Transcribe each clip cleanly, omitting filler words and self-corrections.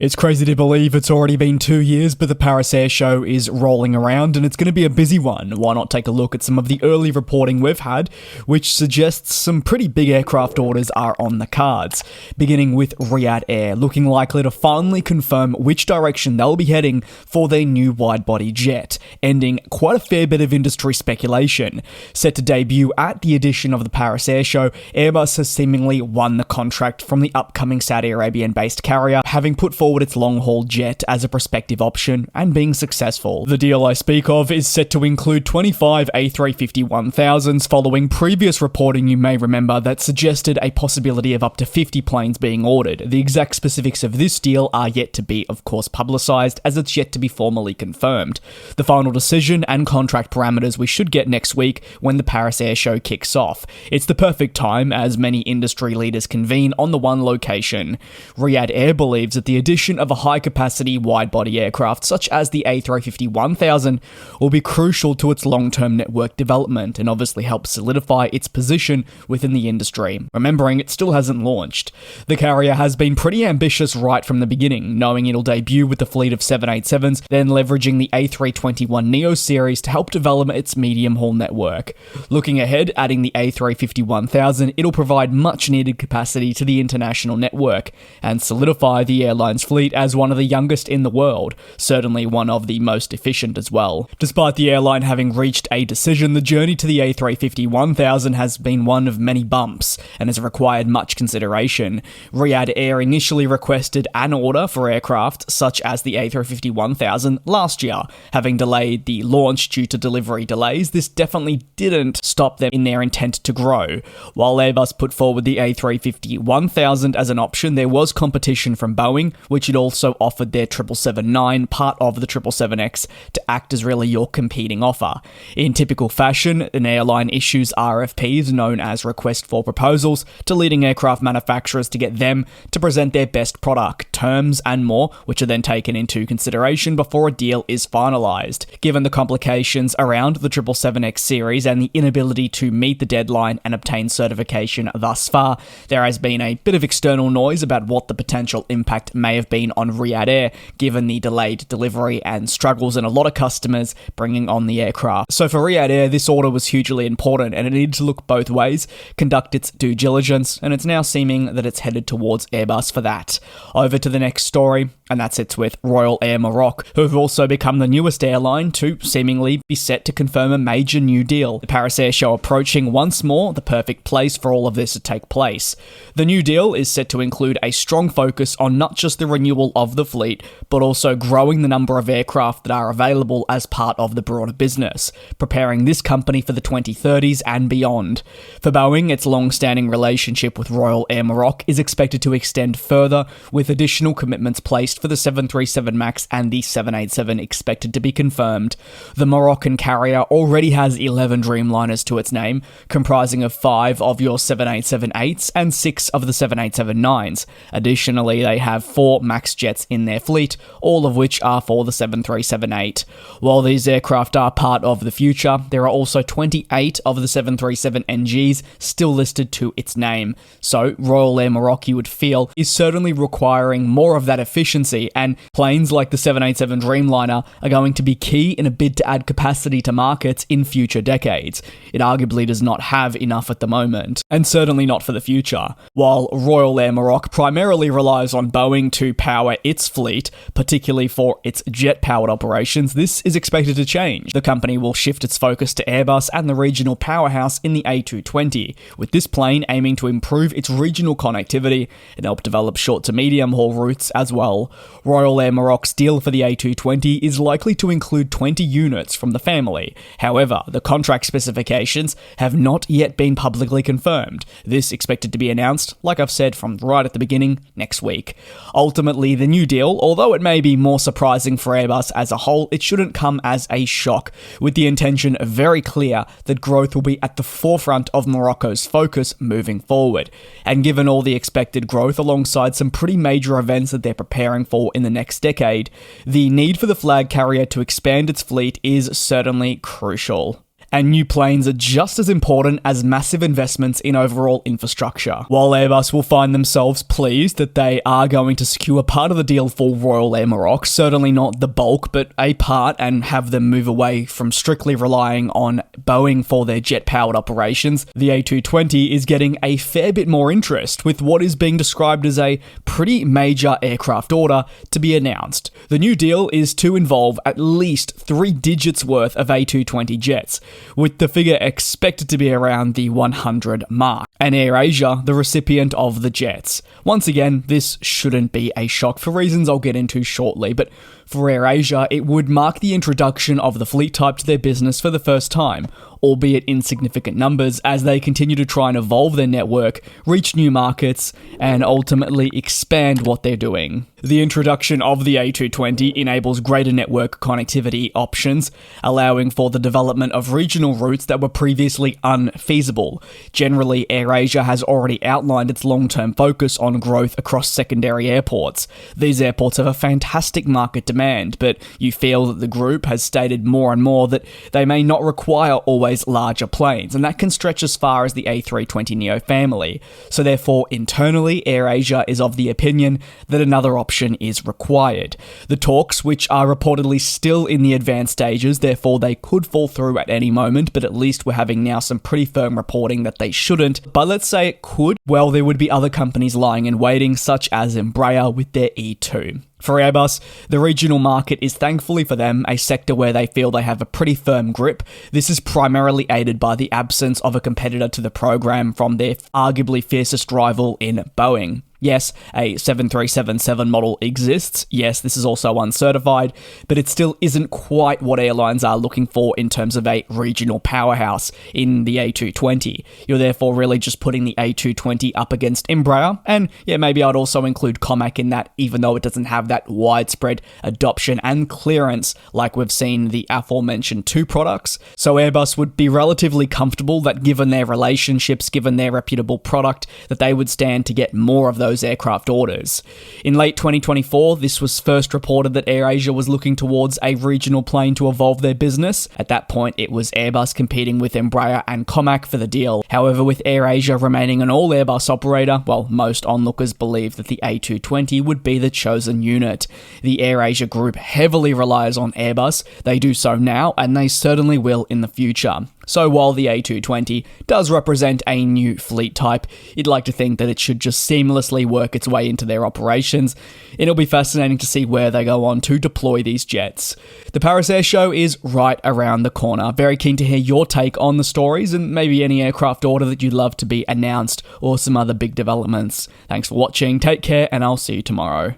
It's crazy to believe it's already been 2 years, but the Paris Airshow is rolling around and it's going to be a busy one. Why not take a look at some of the early reporting we've had, which suggests some pretty big aircraft orders are on the cards. Beginning with Riyadh Air, looking likely to finally confirm which direction they'll be heading for their new wide-body jet, ending quite a fair bit of industry speculation. Set to debut at the edition of the Paris Airshow, Airbus has seemingly won the contract from the upcoming Saudi Arabian-based carrier, having put forward its long-haul jet as a prospective option and being successful. The deal I speak of is set to include 25 A350-1000s following previous reporting you may remember that suggested a possibility of up to 50 planes being ordered. The exact specifics of this deal are yet to be, of course, publicised, as it's yet to be formally confirmed. The final decision and contract parameters we should get next week when the Paris Airshow kicks off. It's the perfect time as many industry leaders convene on the one location. Riyadh Air believes that the addition of a high-capacity wide-body aircraft such as the A350-1000 will be crucial to its long-term network development and obviously help solidify its position within the industry, remembering it still hasn't launched. The carrier has been pretty ambitious right from the beginning, knowing it'll debut with a fleet of 787s, then leveraging the A321neo series to help develop its medium-haul network. Looking ahead, adding the A350-1000, it'll provide much-needed capacity to the international network and solidify the airline's fleet as one of the youngest in the world, certainly one of the most efficient as well. Despite the airline having reached a decision, the journey to the A350-1000 has been one of many bumps and has required much consideration. Riyadh Air initially requested an order for aircraft such as the A350-1000 last year. Having delayed the launch due to delivery delays, this definitely didn't stop them in their intent to grow. While Airbus put forward the A350-1000 as an option, there was competition from Boeing, which had also offered their 777-9, part of the 777X, to act as really your competing offer. In typical fashion, an airline issues RFPs, known as request for proposals, to leading aircraft manufacturers to get them to present their best product, terms and more, which are then taken into consideration before a deal is finalised. Given the complications around the 777X series and the inability to meet the deadline and obtain certification thus far, there has been a bit of external noise about what the potential impact may have been on Riyadh Air, given the delayed delivery and struggles in a lot of customers bringing on the aircraft. So for Riyadh Air, this order was hugely important and it needed to look both ways, conduct its due diligence, and it's now seeming that it's headed towards Airbus for that. Over to the next story, and that sits with Royal Air Maroc, who have also become the newest airline to seemingly be set to confirm a major new deal. The Paris Airshow approaching once more, the perfect place for all of this to take place. The new deal is set to include a strong focus on not just the renewal of the fleet, but also growing the number of aircraft that are available as part of the broader business, preparing this company for the 2030s and beyond. For Boeing, its long-standing relationship with Royal Air Maroc is expected to extend further, with additional commitments placed for the 737 MAX and the 787 expected to be confirmed. The Moroccan carrier already has 11 Dreamliners to its name, comprising of 5 of your 787-8s and 6 of the 787-9s. Additionally, they have 4 MAX jets in their fleet, all of which are for the 737-8. While these aircraft are part of the future, there are also 28 of the 737NGs still listed to its name. So Royal Air Maroc, you would feel, is certainly requiring more of that efficiency, and planes like the 787 Dreamliner are going to be key in a bid to add capacity to markets in future decades. It arguably does not have enough at the moment, and certainly not for the future. While Royal Air Maroc primarily relies on Boeing to power its fleet, particularly for its jet-powered operations, this is expected to change. The company will shift its focus to Airbus and the regional powerhouse in the A220, with this plane aiming to improve its regional connectivity and help develop short to medium haul routes as well. Royal Air Maroc's deal for the A220 is likely to include 20 units from the family. However, the contract specifications have not yet been publicly confirmed. This expected to be announced, like I've said from right at the beginning, next week. Ultimately, the new deal, although it may be more surprising for Airbus as a whole, it shouldn't come as a shock, with the intention very clear that growth will be at the forefront of Morocco's focus moving forward. And given all the expected growth alongside some pretty major events that they're preparing for in the next decade, the need for the flag carrier to expand its fleet is certainly crucial. and new planes are just as important as massive investments in overall infrastructure. While Airbus will find themselves pleased that they are going to secure part of the deal for Royal Air Maroc, certainly not the bulk, but a part, and have them move away from strictly relying on Boeing for their jet-powered operations, the A220 is getting a fair bit more interest, with what is being described as a pretty major aircraft order to be announced. The new deal is to involve at least 3 digits worth of A220 jets, with the figure expected to be around the 100 mark, and AirAsia the recipient of the jets. Once again, this shouldn't be a shock for reasons I'll get into shortly, but for AirAsia, it would mark the introduction of the fleet type to their business for the first time, albeit in significant numbers, as they continue to try and evolve their network, reach new markets, and ultimately expand what they're doing. The introduction of the A220 enables greater network connectivity options, allowing for the development of regional routes that were previously unfeasible. Generally, AirAsia has already outlined its long-term focus on growth across secondary airports. These airports have a fantastic market demand, but you feel that the group has stated more and more that they may not require always larger planes, and that can stretch as far as the A320neo family. So therefore, internally, AirAsia is of the opinion that another option is required. The talks, which are reportedly still in the advanced stages, therefore they could fall through at any moment, but at least we're having now some pretty firm reporting that they shouldn't. But let's say it could, well, there would be other companies lying in waiting, such as Embraer with their E2. For Airbus, the regional market is, thankfully for them, a sector where they feel they have a pretty firm grip. This is primarily aided by the absence of a competitor to the program from their arguably fiercest rival in Boeing. Yes, a 7377 model exists. Yes, this is also uncertified, but it still isn't quite what airlines are looking for in terms of a regional powerhouse in the A220. You're therefore really just putting the A220 up against Embraer, and yeah, maybe I'd also include Comac in that, even though it doesn't have that widespread adoption and clearance like we've seen the aforementioned 2 products. So Airbus would be relatively comfortable that given their relationships, given their reputable product, that they would stand to get more of those aircraft orders. In late 2024, this was first reported that AirAsia was looking towards a regional plane to evolve their business. At that point, it was Airbus competing with Embraer and Comac for the deal. However, with AirAsia remaining an all-Airbus operator, well, most onlookers believe that the A220 would be the chosen unit. The AirAsia group heavily relies on Airbus. They do so now, and they certainly will in the future. So while the A220 does represent a new fleet type, you'd like to think that it should just seamlessly work its way into their operations, and it'll be fascinating to see where they go on to deploy these jets. The Paris Airshow is right around the corner. Very keen to hear your take on the stories and maybe any aircraft order that you'd love to be announced or some other big developments. Thanks for watching, take care, and I'll see you tomorrow.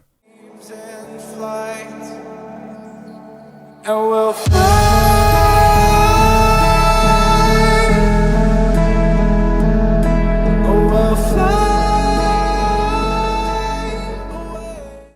And we'll fly.